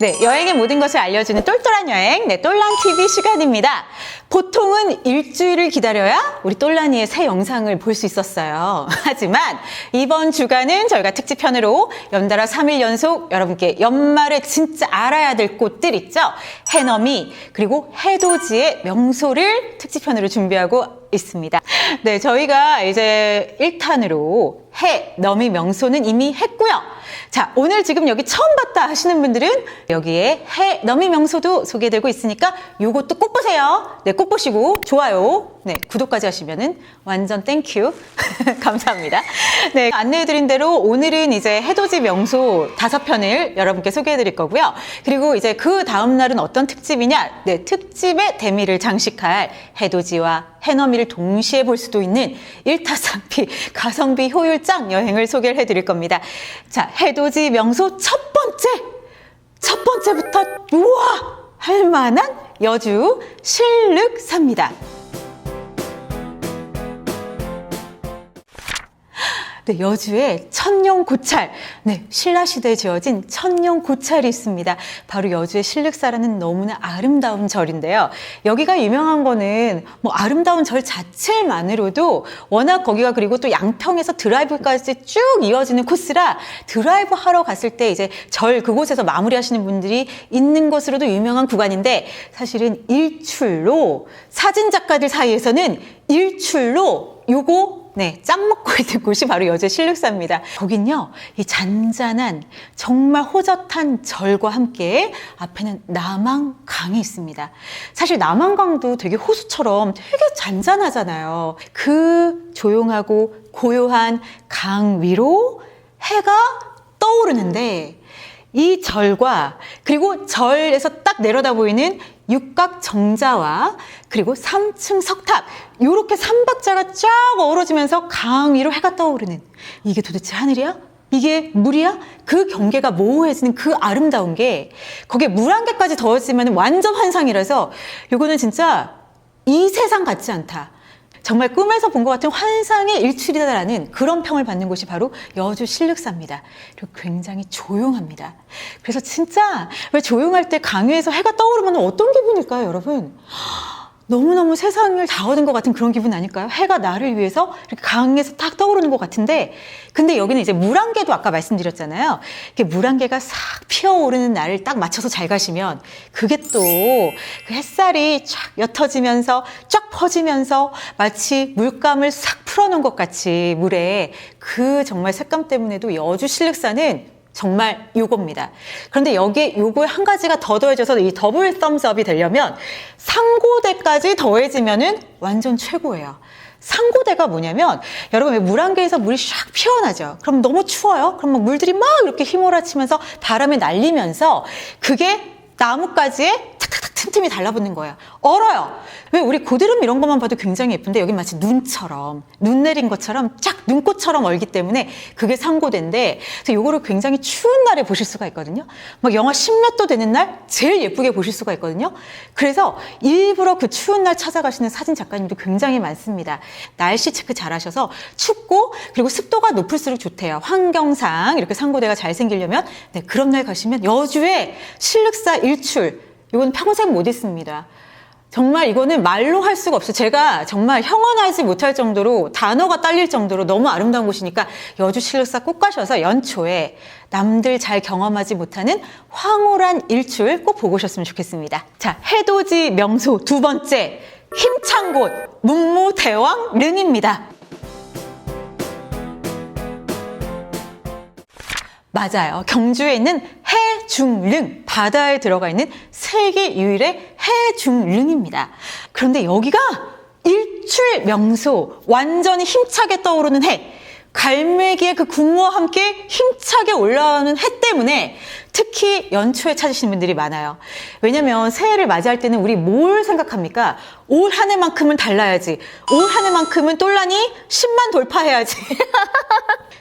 네, 여행의 모든 것을 알려주는 똘똘한 여행, 네, 똘란TV 시간입니다. 보통은 일주일을 기다려야 우리 똘란이의 새 영상을 볼 수 있었어요. 하지만 이번 주간은 저희가 특집편으로 연달아 3일 연속 여러분께 연말에 진짜 알아야 될 곳들 있죠? 해넘이, 그리고 해돋이의 명소를 특집편으로 준비하고 있습니다. 네, 저희가 이제 1탄으로 해넘이 명소는 이미 했고요. 자, 오늘 지금 여기 처음 봤다 하시는 분들은 여기에 해넘이 명소도 소개되고 있으니까 요것도 꼭 보세요. 네, 꼭 보시고 좋아요, 네, 구독까지 하시면은 완전 땡큐. 감사합니다. 네, 안내해드린 대로 오늘은 이제 해돋이 명소 5편을 여러분께 소개해드릴 거고요. 그리고 이제 그 다음 날은 어떤 특집이냐? 네, 특집의 대미를 장식할 해돋이와 해넘이를 동시에 볼 수도 있는 일타쌍피 가성비 효율짱 여행을 소개를 해드릴 겁니다. 자, 해돋이 명소 첫 번째부터 우와 할 만한 여주 신륵사입니다. 네, 여주에 천룡고찰, 네, 신라시대에 지어진 천룡고찰이 있습니다. 바로 여주의 신륵사라는 너무나 아름다운 절인데요. 여기가 유명한 거는 뭐 아름다운 절 자체만으로도 워낙 거기가 그리고 또 양평에서 드라이브까지 쭉 이어지는 코스라 드라이브 하러 갔을 때 이제 절 그곳에서 마무리하시는 분들이 있는 것으로도 유명한 구간인데 사실은 일출로 사진 작가들 사이에서는 일출로 요거 네, 짱 먹고 있는 곳이 바로 여주의 신륵사입니다. 거긴요, 이 잔잔한 정말 호젓한 절과 함께 앞에는 남한강이 있습니다. 사실 남한강도 되게 호수처럼 되게 잔잔하잖아요. 그 조용하고 고요한 강 위로 해가 떠오르는데 이 절과 그리고 절에서 딱 내려다 보이는 육각 정자와 그리고 3층 석탑 이렇게 삼박자가 쫙 어우러지면서 강 위로 해가 떠오르는 이게 도대체 하늘이야? 이게 물이야? 그 경계가 모호해지는 그 아름다운 게 거기에 물 한 개까지 더해지면 완전 환상이라서 이거는 진짜 이 세상 같지 않다. 정말 꿈에서 본 것 같은 환상의 일출이다라는 그런 평을 받는 곳이 바로 여주 신륵사입니다. 그리고 굉장히 조용합니다. 그래서 진짜 왜 조용할 때 강위에서 해가 떠오르면 어떤 기분일까요, 여러분? 너무너무 세상을 다 얻은 것 같은 그런 기분 아닐까요? 해가 나를 위해서 이렇게 강에서 딱 떠오르는 것 같은데 근데 여기는 이제 물 한 개도 아까 말씀드렸잖아요. 이렇게 물 한 개가 싹 피어오르는 날을 딱 맞춰서 잘 가시면 그게 또 그 햇살이 쫙 옅어지면서 쫙 퍼지면서 마치 물감을 싹 풀어놓은 것 같이 물에 그 정말 색감 때문에도 여주 신륵사는 정말 요겁니다. 그런데 여기에 요거에 한 가지가 더 더해져서 이 더블 썸스업이 되려면 상고대까지 더해지면은 완전 최고예요. 상고대가 뭐냐면 여러분 왜 물 한 개에서 물이 샥 피어나죠? 그럼 너무 추워요? 그럼 막 물들이 막 이렇게 휘몰아치면서 바람에 날리면서 그게 나뭇가지에 탁탁탁 틈틈이 달라붙는 거예요. 얼어요. 왜 우리 고드름 이런 것만 봐도 굉장히 예쁜데 여기 마치 눈처럼 눈 내린 것처럼 쫙 눈꽃처럼 얼기 때문에 그게 상고대인데 그래서 요거를 굉장히 추운 날에 보실 수가 있거든요. 막 영하 10몇 도 되는 날 제일 예쁘게 보실 수가 있거든요. 그래서 일부러 그 추운 날 찾아가시는 사진 작가님도 굉장히 많습니다. 날씨 체크 잘 하셔서 춥고 그리고 습도가 높을수록 좋대요. 환경상 이렇게 상고대가 잘 생기려면 네, 그런 날 가시면 여주의 신륵사 일출 이건 평생 못 잊습니다. 정말 이거는 말로 할 수가 없어요. 제가 정말 형언하지 못할 정도로 단어가 딸릴 정도로 너무 아름다운 곳이니까 여주 신륵사 꼭 가셔서 연초에 남들 잘 경험하지 못하는 황홀한 일출 꼭 보고 오셨으면 좋겠습니다. 자, 해돋이 명소 두 번째 힘찬 곳 문무대왕 릉입니다. 맞아요. 경주에 있는 해중릉, 바다에 들어가 있는 세계 유일의 해중릉입니다. 그런데 여기가 일출 명소, 완전히 힘차게 떠오르는 해, 갈매기의 그 군무와 함께 힘차게 올라오는 해 때문에 특히 연초에 찾으시는 분들이 많아요. 왜냐면 새해를 맞이할 때는 우리 뭘 생각합니까? 올 한 해만큼은 달라야지. 올 한 해만큼은 똘란이 10만 돌파해야지.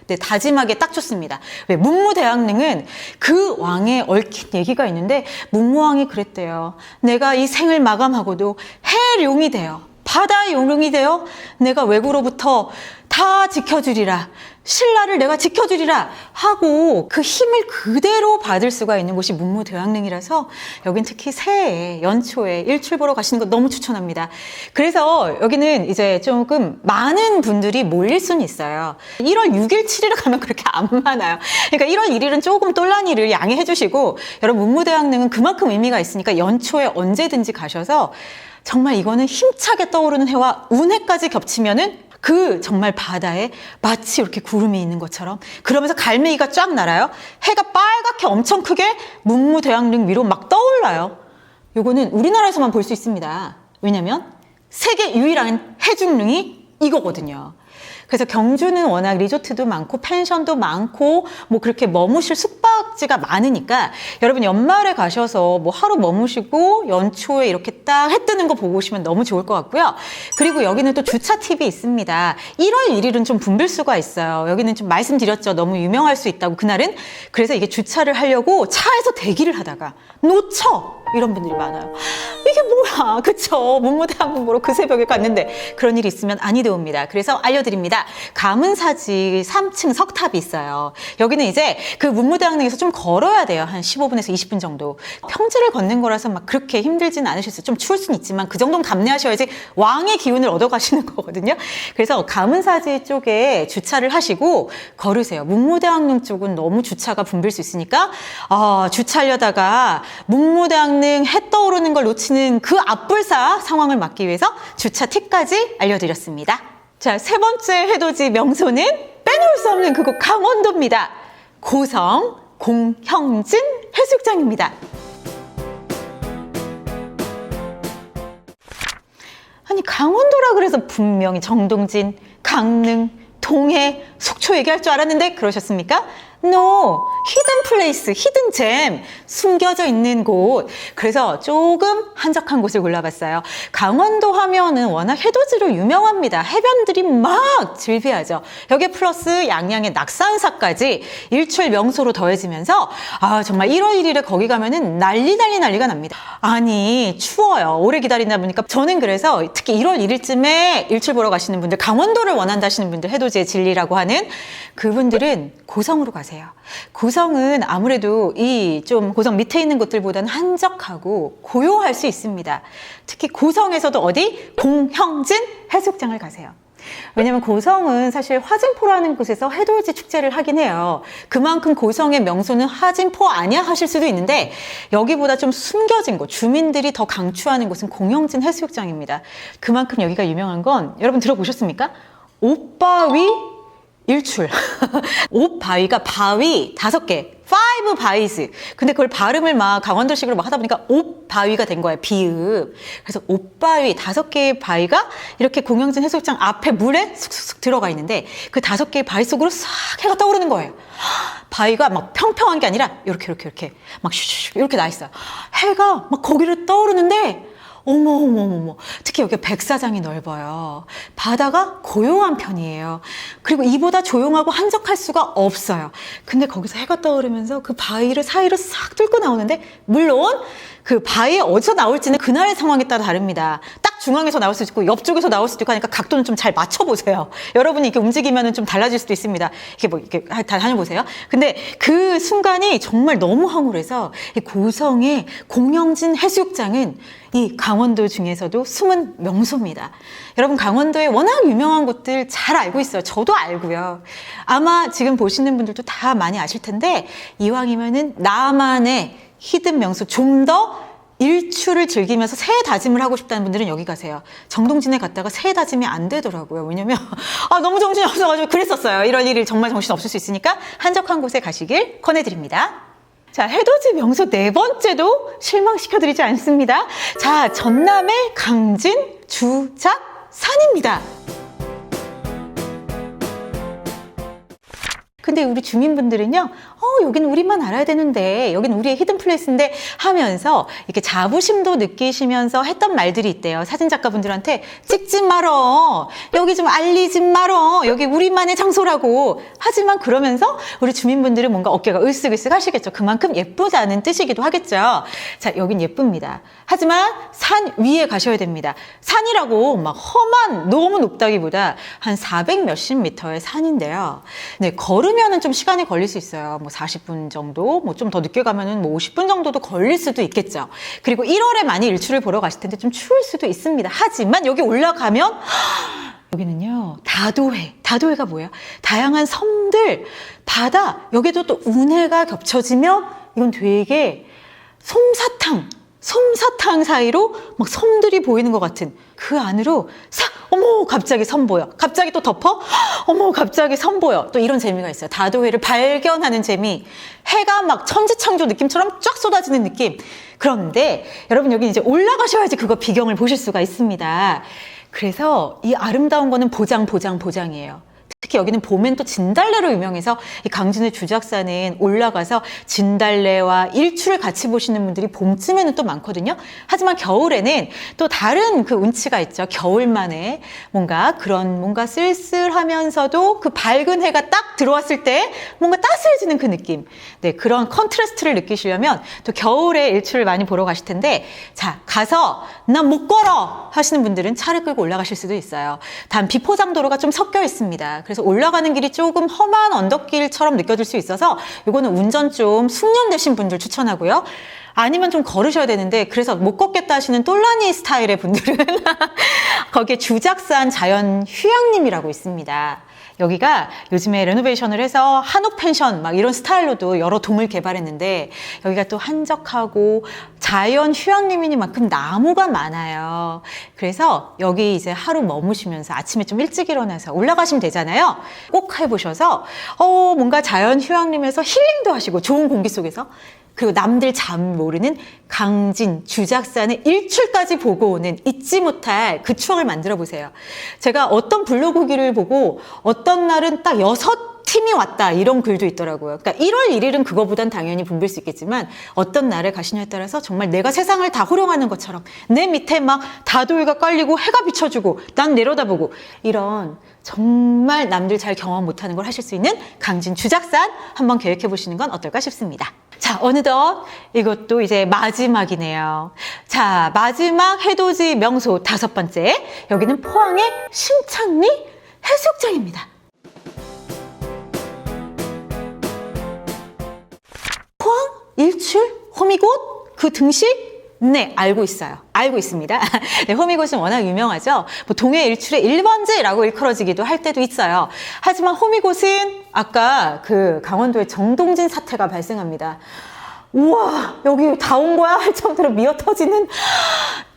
네, 다짐하기에 딱 좋습니다. 왜? 문무대왕릉은 그 왕에 얽힌 얘기가 있는데 문무왕이 그랬대요. 내가 이 생을 마감하고도 해룡이 돼요. 바다의 용릉이 되어 내가 왜구로부터 다 지켜주리라. 신라를 내가 지켜주리라 하고 그 힘을 그대로 받을 수가 있는 곳이 문무대왕릉이라서 여긴 특히 새해 연초에 일출 보러 가시는 거 너무 추천합니다. 그래서 여기는 이제 조금 많은 분들이 몰릴 수는 있어요. 1월 6일, 7일 가면 그렇게 안 많아요. 그러니까 1월 1일은 조금 똘란이를 양해해 주시고 여러분 문무대왕릉은 그만큼 의미가 있으니까 연초에 언제든지 가셔서 정말 이거는 힘차게 떠오르는 해와 운해까지 겹치면은 그 정말 바다에 마치 이렇게 구름이 있는 것처럼 그러면서 갈매기가 쫙 날아요. 해가 빨갛게 엄청 크게 문무대왕릉 위로 막 떠올라요. 요거는 우리나라에서만 볼 수 있습니다. 왜냐면 세계 유일한 해중릉이 이거거든요. 그래서 경주는 워낙 리조트도 많고 펜션도 많고 뭐 그렇게 머무실 숙박지가 많으니까 여러분 연말에 가셔서 뭐 하루 머무시고 연초에 이렇게 딱 해 뜨는 거 보고 오시면 너무 좋을 것 같고요. 그리고 여기는 또 주차 팁이 있습니다. 1월 1일은 좀 붐빌 수가 있어요. 여기는 좀 말씀드렸죠. 너무 유명할 수 있다고 그날은. 그래서 이게 주차를 하려고 차에서 대기를 하다가 놓쳐! 이런 분들이 많아요. 이게 뭐야, 그쵸? 문무대왕릉 보러 그 새벽에 갔는데 그런 일이 있으면 아니 되옵니다. 그래서 알려드립니다. 가문사지 3층 석탑이 있어요. 여기는 이제 그 문무대왕릉에서 좀 걸어야 돼요. 한 15분에서 20분 정도. 평지를 걷는 거라서 막 그렇게 힘들진 않으셨어요. 좀 추울 수는 있지만 그 정도는 감내하셔야지 왕의 기운을 얻어 가시는 거거든요. 그래서 가문사지 쪽에 주차를 하시고 걸으세요. 문무대왕릉 쪽은 너무 주차가 붐빌 수 있으니까 주차하려다가 문무대왕릉 해 떠오르는 걸 놓치는 그 앞불사 상황을 막기 위해서 주차 팁까지 알려드렸습니다. 자, 세 번째 해돋이 명소는 빼놓을 수 없는 그곳 강원도입니다. 고성 공형진 해수욕장입니다. 아니 강원도라 그래서 분명히 정동진, 강릉, 동해, 속초 얘기할 줄 알았는데 그러셨습니까? No! 히든 플레이스, 히든 잼, 숨겨져 있는 곳. 그래서 조금 한적한 곳을 골라봤어요. 강원도 하면은 워낙 해돋이로 유명합니다. 해변들이 막 즐비하죠. 여기에 플러스 양양의 낙산사까지 일출 명소로 더해지면서 정말 1월 1일에 거기 가면은 난리가 납니다. 아니 추워요. 오래 기다리다 보니까 저는 그래서 특히 1월 1일쯤에 일출 보러 가시는 분들, 강원도를 원한다 하시는 분들, 해돋이의 진리라고 하는 그분들은 고성으로 가세요. 고성은 아무래도 이 좀 고성 밑에 있는 곳들보다는 한적하고 고요할 수 있습니다. 특히 고성에서도 어디? 공형진 해수욕장을 가세요. 왜냐면 고성은 사실 화진포라는 곳에서 해돋이 축제를 하긴 해요. 그만큼 고성의 명소는 화진포 아니야 하실 수도 있는데 여기보다 좀 숨겨진 곳, 주민들이 더 강추하는 곳은 공형진 해수욕장입니다. 그만큼 여기가 유명한 건 여러분 들어보셨습니까? 옷바위 일출. 옷바위가 바위 5개. 5 바위즈. 근데 그걸 발음을 막 강원도식으로 막 하다 보니까 옷바위가 된 거예요. 비읍. 그래서 옷바위 5개의 바위가 이렇게 공영진 해수욕장 앞에 물에 쑥쑥 들어가 있는데 그 5개의 바위 속으로 싹 해가 떠오르는 거예요. 바위가 막 평평한 게 아니라 이렇게 막 슈슈 이렇게 나 있어요. 해가 막 거기를 떠오르는데 어머. 특히 여기 백사장이 넓어요. 바다가 고요한 편이에요. 그리고 이보다 조용하고 한적할 수가 없어요. 근데 거기서 해가 떠오르면서 그 바위를 사이로 싹 뚫고 나오는데 물론 그 바위에 어디서 나올지는 그날의 상황에 따라 다릅니다. 딱 중앙에서 나올 수도 있고 옆쪽에서 나올 수도 있고 하니까 각도는 좀 잘 맞춰보세요. 여러분이 이렇게 움직이면은 좀 달라질 수도 있습니다. 이렇게 다 다녀보세요. 근데 그 순간이 정말 너무 황홀해서 이 고성의 공영진 해수욕장은 이 강원도 중에서도 숨은 명소입니다. 여러분 강원도에 워낙 유명한 곳들 잘 알고 있어요. 저도 알고요. 아마 지금 보시는 분들도 다 많이 아실 텐데 이왕이면은 나만의 히든 명소 좀 더 일출을 즐기면서 새해 다짐을 하고 싶다는 분들은 여기 가세요. 정동진에 갔다가 새해 다짐이 안 되더라고요. 왜냐면 너무 정신이 없어가지고 그랬었어요. 1월 1일 정말 정신 없을 수 있으니까 한적한 곳에 가시길 권해드립니다. 자, 해돋이 명소 4번째도 실망시켜드리지 않습니다. 자, 전남의 강진 주작산입니다. 근데 우리 주민분들은요, 여기는 우리만 알아야 되는데, 여기는 우리의 히든 플레이스인데 하면서 이렇게 자부심도 느끼시면서 했던 말들이 있대요. 사진작가분들한테 찍지 말어. 여기 좀 알리지 말어. 여기 우리만의 장소라고. 하지만 그러면서 우리 주민분들은 뭔가 어깨가 으쓱으쓱 하시겠죠. 그만큼 예쁘다는 뜻이기도 하겠죠. 자, 여긴 예쁩니다. 하지만 산 위에 가셔야 됩니다. 산이라고 막 험한, 너무 높다기보다 한 400 몇십 미터의 산인데요. 네, 걸으면은 좀 시간이 걸릴 수 있어요. 뭐 40분 정도, 뭐 좀 더 늦게 가면은 뭐 50분 정도도 걸릴 수도 있겠죠. 그리고 1월에 많이 일출을 보러 가실 텐데 좀 추울 수도 있습니다. 하지만 여기 올라가면 여기는요, 다도해. 다도해가 뭐예요? 다양한 섬들, 바다, 여기도 또 운해가 겹쳐지면 이건 되게 솜사탕 사이로 막 섬들이 보이는 것 같은 그 안으로 어머 갑자기 섬 보여. 갑자기 또 덮어? 어머 갑자기 섬 보여. 또 이런 재미가 있어요. 다도해를 발견하는 재미. 해가 막 천지창조 느낌처럼 쫙 쏟아지는 느낌. 그런데 여러분 여기 이제 올라가셔야지 그거 비경을 보실 수가 있습니다. 그래서 이 아름다운 거는 보장이에요. 특히 여기는 봄엔 또 진달래로 유명해서 이 강진의 주작산은 올라가서 진달래와 일출을 같이 보시는 분들이 봄쯤에는 또 많거든요. 하지만 겨울에는 또 다른 그 운치가 있죠. 겨울만의 뭔가 쓸쓸하면서도 그 밝은 해가 딱 들어왔을 때 뭔가 따스해지는 그 느낌. 네, 그런 컨트라스트를 느끼시려면 또 겨울에 일출을 많이 보러 가실 텐데, 자, 가서 난 못 걸어 하시는 분들은 차를 끌고 올라가실 수도 있어요. 단 비포장도로가 좀 섞여 있습니다. 그래서 올라가는 길이 조금 험한 언덕길처럼 느껴질 수 있어서 이거는 운전 좀 숙련되신 분들 추천하고요. 아니면 좀 걸으셔야 되는데, 그래서 못 걷겠다 하시는 똘라니 스타일의 분들은 거기에 주작산 자연 휴양림이라고 있습니다. 여기가 요즘에 레노베이션을 해서 한옥 펜션 막 이런 스타일로도 여러 동을 개발했는데, 여기가 또 한적하고 자연 휴양림이니만큼 나무가 많아요. 그래서 여기 이제 하루 머무시면서 아침에 좀 일찍 일어나서 올라가시면 되잖아요. 꼭 해보셔서 뭔가 자연 휴양림에서 힐링도 하시고 좋은 공기 속에서, 그리고 남들 잠 모르는 강진 주작산의 일출까지 보고 오는 잊지 못할 그 추억을 만들어 보세요. 제가 어떤 블로그 기를 보고 어떤 날은 딱 6팀이 왔다 이런 글도 있더라고요. 그러니까 1월 1일은 그거보단 당연히 붐빌 수 있겠지만 어떤 날에 가시냐에 따라서 정말 내가 세상을 다 호령하는 것처럼 내 밑에 막 다도해가 깔리고 해가 비춰주고 난 내려다보고, 이런 정말 남들 잘 경험 못하는 걸 하실 수 있는 강진 주작산 한번 계획해 보시는 건 어떨까 싶습니다. 자, 어느덧 이것도 이제 마지막이네요. 자, 마지막 해돋이 명소 5번째. 여기는 포항의 신창리 해수욕장입니다. 포항 일출 호미곶 그 등식? 네, 알고 있어요. 알고 있습니다. 네, 호미곶은 워낙 유명하죠. 뭐 동해 일출의 1번지라고 일컬어지기도 할 때도 있어요. 하지만 호미곶은 아까 그 강원도의 정동진 사태가 발생합니다. 우와, 여기 다 온 거야? 할 정도로 미어 터지는.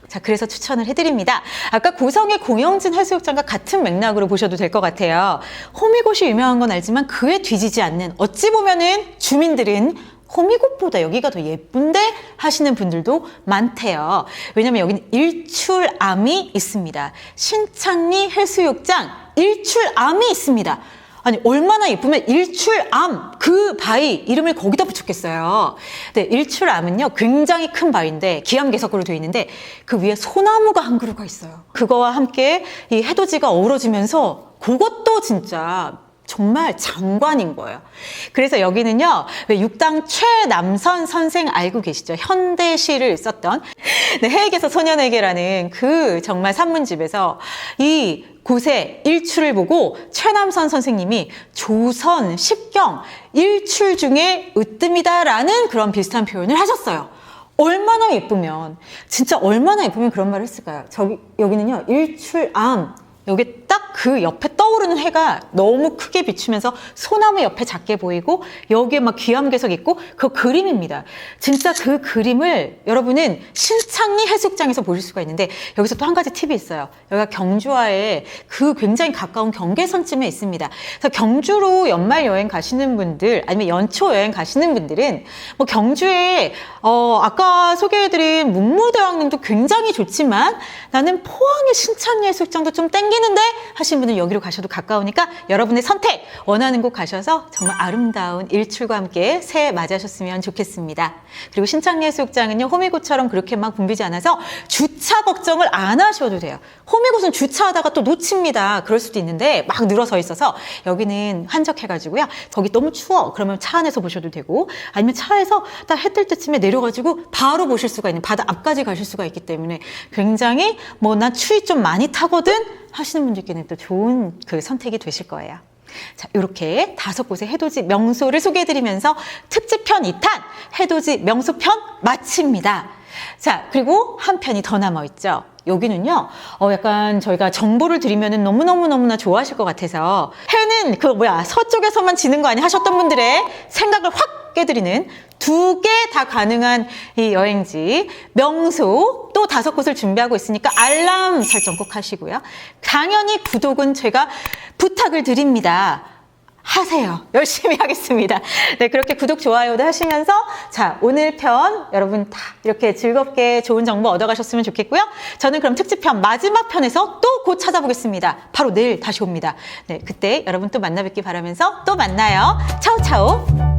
자, 그래서 추천을 해드립니다. 아까 고성의 공영진 해수욕장과 같은 맥락으로 보셔도 될 것 같아요. 호미곶이 유명한 건 알지만 그에 뒤지지 않는, 어찌 보면은 주민들은 호미곶보다 여기가 더 예쁜데 하시는 분들도 많대요. 왜냐면 여기는 일출암이 있습니다. 신창리 해수욕장 일출암이 있습니다. 아니, 얼마나 예쁘면 일출암, 그 바위 이름을 거기다 붙였겠어요. 네, 일출암은요 굉장히 큰 바위인데 기암괴석으로 되어 있는데 그 위에 소나무가 한 그루가 있어요. 그거와 함께 이 해돋이가 어우러지면서 그것도 진짜 정말 장관인 거예요. 그래서 여기는요, 왜 육당 최남선 선생 알고 계시죠? 현대시를 썼던 네, 해에게서 소년에게라는 그 정말 산문집에서 이 곳에 일출을 보고 최남선 선생님이 조선 10경 일출 중에 으뜸이다라는 그런 비슷한 표현을 하셨어요. 얼마나 예쁘면, 진짜 얼마나 예쁘면 그런 말을 했을까요? 여기는요, 일출암, 여기 딱 그 옆에 떠오르는 해가 너무 크게 비추면서 소나무 옆에 작게 보이고 여기에 막 귀암괴석 있고 그 그림입니다. 진짜 그 그림을 여러분은 신창리 해수욕장에서 보실 수가 있는데, 여기서 또 한 가지 팁이 있어요. 여기가 경주와의 그 굉장히 가까운 경계선쯤에 있습니다. 그래서 경주로 연말 여행 가시는 분들 아니면 연초 여행 가시는 분들은 뭐 경주에 아까 소개해드린 문무대왕릉도 굉장히 좋지만 나는 포항의 신창리 해수욕장도 좀 땡기는데 하신 분은 여기로 가시면 가셔도 가까우니까 여러분의 선택 원하는 곳 가셔서 정말 아름다운 일출과 함께 새해 맞이하셨으면 좋겠습니다. 그리고 신창예수욕장은요 호미곶처럼 그렇게 막 붐비지 않아서 주차 걱정을 안 하셔도 돼요. 호미곶은 주차하다가 또 놓칩니다. 그럴 수도 있는데 막 늘어서 있어서 여기는 한적해가지고요. 거기 너무 추워. 그러면 차 안에서 보셔도 되고 아니면 차에서 딱 해 뜰 때쯤에 내려가지고 바로 보실 수가 있는 바다 앞까지 가실 수가 있기 때문에 굉장히 뭐 난 추위 좀 많이 타거든 하시는 분들께는 또 좋은 그 선택이 되실 거예요. 자, 이렇게 5곳의 해돋이 명소를 소개해드리면서 특집편 2탄 해돋이 명소편 마칩니다. 자, 그리고 한 편이 더 남아있죠. 여기는요, 약간 저희가 정보를 드리면은 너무너무너무나 좋아하실 것 같아서 해는 서쪽에서만 지는 거 아니야 하셨던 분들의 생각을 확 깨드리는 2개 다 가능한 이 여행지, 명소 또 5곳을 준비하고 있으니까 알람 설정 꼭 하시고요. 당연히 구독은 제가 부탁을 드립니다. 하세요. 열심히 하겠습니다. 네, 그렇게 구독, 좋아요도 하시면서 자, 오늘 편 여러분 다 이렇게 즐겁게 좋은 정보 얻어가셨으면 좋겠고요. 저는 그럼 특집편 마지막 편에서 또 곧 찾아보겠습니다. 바로 내일 다시 옵니다. 네, 그때 여러분 또 만나 뵙기 바라면서 또 만나요. 차오차오.